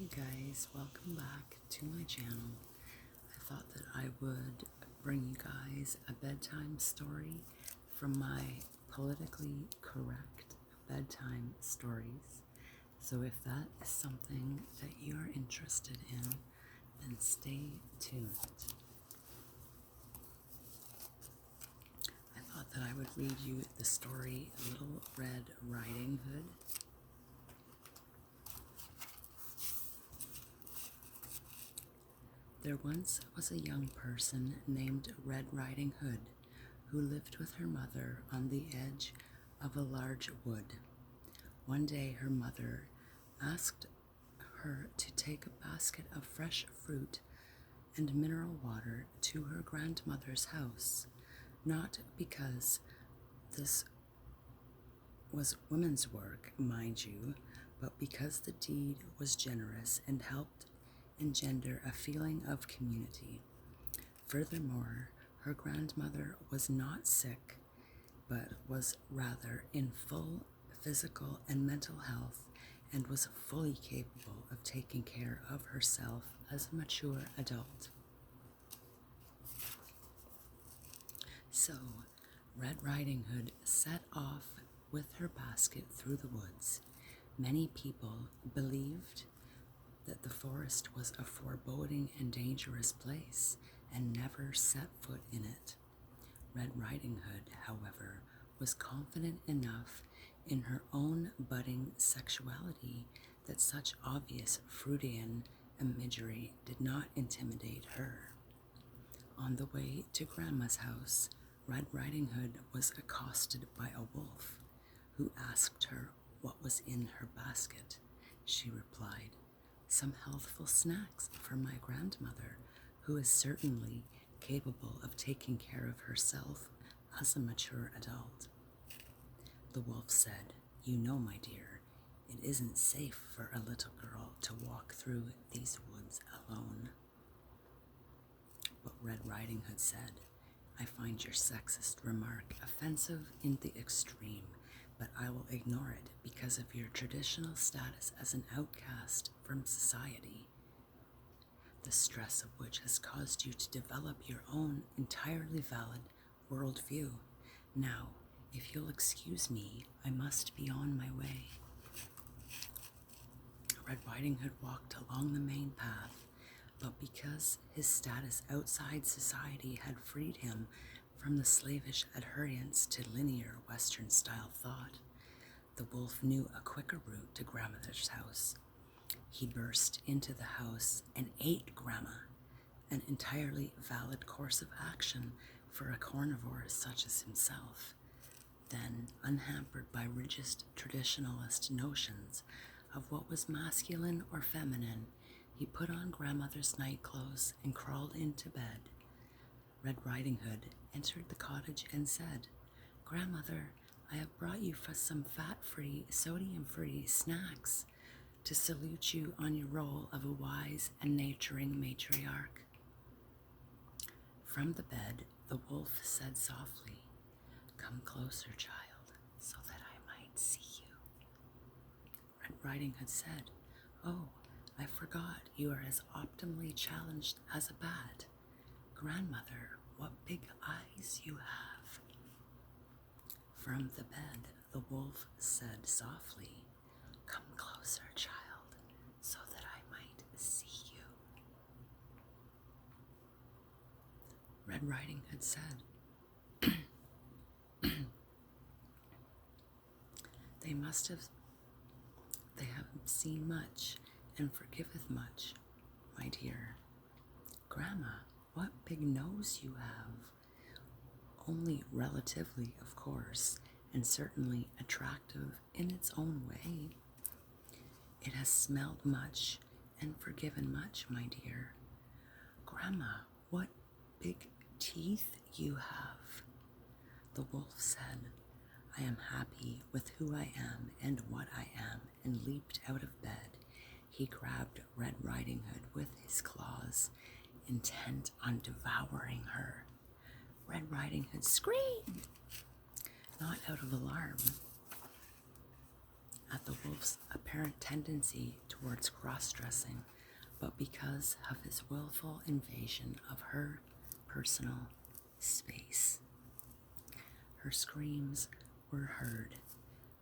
you guys, welcome back to my channel. I thought that I would bring you guys a bedtime story from my politically correct bedtime stories. So if that is something that you're interested in, then stay tuned. I thought that I would read you the story Little Red Riding Hood. There once was a young person named Red Riding Hood who lived with her mother on the edge of a large wood. One day her mother asked her to take a basket of fresh fruit and mineral water to her grandmother's house, not because this was women's work, mind you, but because the deed was generous and helped engender a feeling of community. Furthermore, her grandmother was not sick, but was rather in full physical and mental health and was fully capable of taking care of herself as a mature adult. So, Red Riding Hood set off with her basket through the woods. Many people believed that the forest was a foreboding and dangerous place and never set foot in it. Red Riding Hood, however, was confident enough in her own budding sexuality that such obvious Freudian imagery did not intimidate her. On the way to Grandma's house, Red Riding Hood was accosted by a wolf, who asked her what was in her basket. She replied, "Some healthful snacks for my grandmother, who is certainly capable of taking care of herself as a mature adult." The wolf said, "You know, my dear, it isn't safe for a little girl to walk through these woods alone." But Red Riding Hood said, "I find your sexist remark offensive in the extreme, but I will ignore it because of your traditional status as an outcast from society, the stress of which has caused you to develop your own entirely valid worldview. Now, if you'll excuse me, I must be on my way." Red Riding Hood walked along the main path, but because his status outside society had freed him from the slavish adherence to linear Western-style thought, the wolf knew a quicker route to Grandmother's house. He burst into the house and ate Grandma, an entirely valid course of action for a carnivore such as himself. Then, unhampered by rigid traditionalist notions of what was masculine or feminine, he put on Grandmother's night-clothes and crawled into bed. Red Riding Hood entered the cottage and said, "Grandmother, I have brought you for some fat-free, sodium-free snacks to salute you on your role of a wise and nurturing matriarch." From the bed, the wolf said softly, "Come closer, child, so that I might see you." Red Riding Hood said, "Oh, I forgot you are as optimally challenged as a bat. Grandmother, what big eyes you have." From the bed, the wolf said softly, "Come closer, child, so that I might see you." Red Riding Hood said, They have seen much and forgiveth much, my dear." "Grandma, what big nose you have." "Only relatively, of course, and certainly attractive in its own way." "It has smelled much and forgiven much, my dear." "Grandma, what big teeth you have." The wolf said, "I am happy with who I am and what I am," and leaped out of bed. He grabbed Red Riding Hood with his claws, intent on devouring her. Red Riding Hood screamed, not out of alarm, at the wolf's apparent tendency towards cross-dressing, but because of his willful invasion of her personal space. Her screams were heard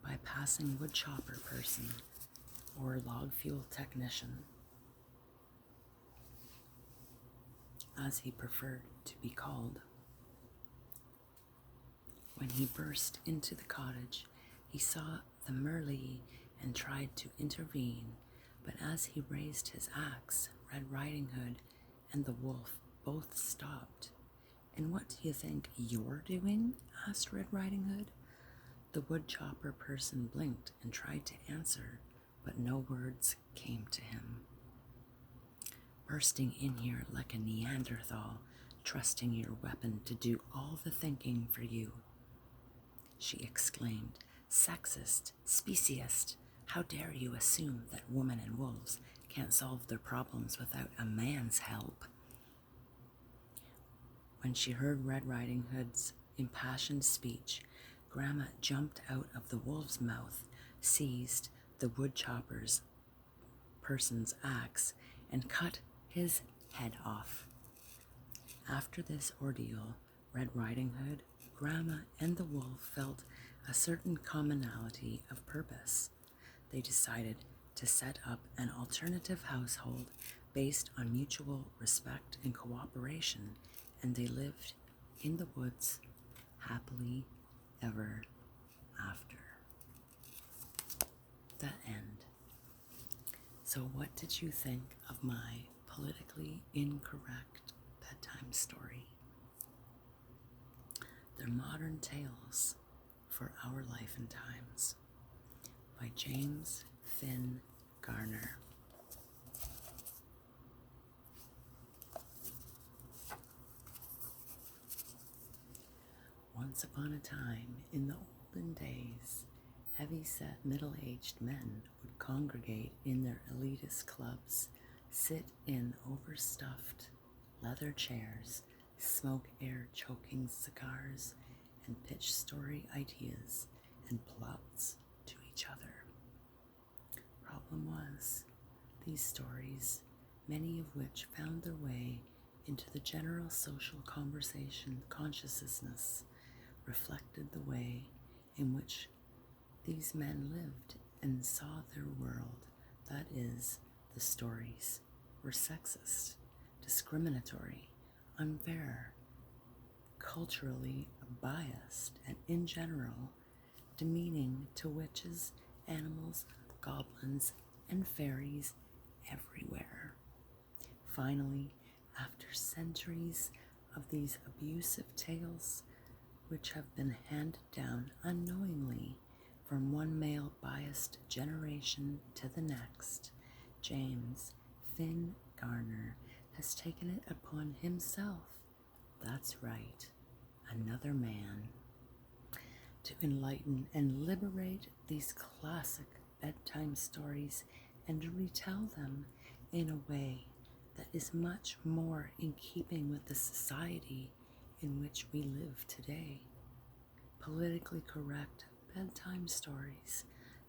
by passing woodchopper person or log fuel technician, as he preferred to be called. When he burst into the cottage, he saw the Merle and tried to intervene, but as he raised his axe, Red Riding Hood and the wolf both stopped. "And what do you think you're doing?" asked Red Riding Hood. The woodchopper person blinked and tried to answer, but no words came to him. "Bursting in here like a Neanderthal, trusting your weapon to do all the thinking for you," she exclaimed. "Sexist, speciest, how dare you assume that women and wolves can't solve their problems without a man's help?" When she heard Red Riding Hood's impassioned speech, Grandma jumped out of the wolf's mouth, seized the woodchopper's person's axe, and cut his head off. After this ordeal, Red Riding Hood, Grandma, and the wolf felt a certain commonality of purpose. They decided to set up an alternative household based on mutual respect and cooperation, and they lived in the woods happily ever after. The end. So what did you think of my politically incorrect bedtime story? They're modern tales for our life and times by James Finn Garner. Once upon a time, in the olden days, heavy-set middle-aged men would congregate in their elitist clubs, sit in overstuffed leather chairs, smoke air-choking cigars, and pitch story ideas and plots to each other. Problem was, these stories, many of which found their way into the general social conversation consciousness, reflected the way in which these men lived and saw their world. That is, the stories were sexist, discriminatory, unfair, culturally biased, and in general demeaning to witches, animals, goblins, and fairies everywhere. Finally, after centuries of these abusive tales, which have been handed down unknowingly from one male biased generation to the next, James Finn Garner has taken it upon himself, that's right, another man, to enlighten and liberate these classic bedtime stories and retell them in a way that is much more in keeping with the society in which we live today. Politically correct bedtime stories,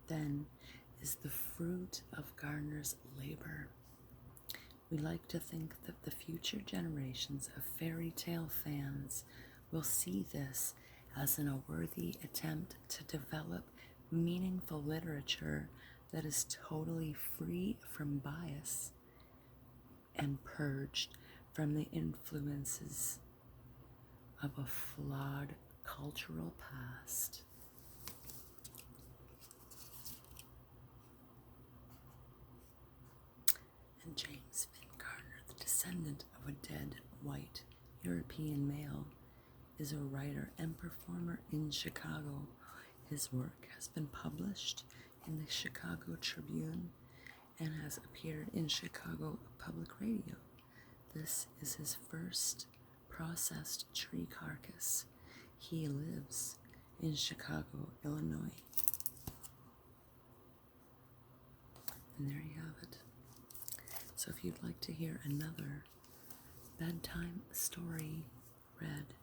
then, is the fruit of Garner's labor. We like to think that the future generations of fairy tale fans will see this as a worthy attempt to develop meaningful literature that is totally free from bias and purged from the influences of a flawed cultural past. And James Finn Garner, the descendant of a dead white European male, is a writer and performer in Chicago. His work has been published in the Chicago Tribune and has appeared in Chicago Public Radio. This is his first processed tree carcass. He lives in Chicago, Illinois. And there you have it. So if you'd like to hear another bedtime story read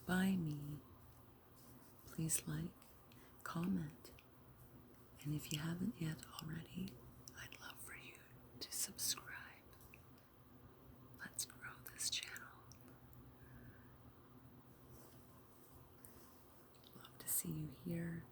by me, please like, comment, And if you haven't yet already, I'd love for you to subscribe. Let's grow this channel. Love to see you here.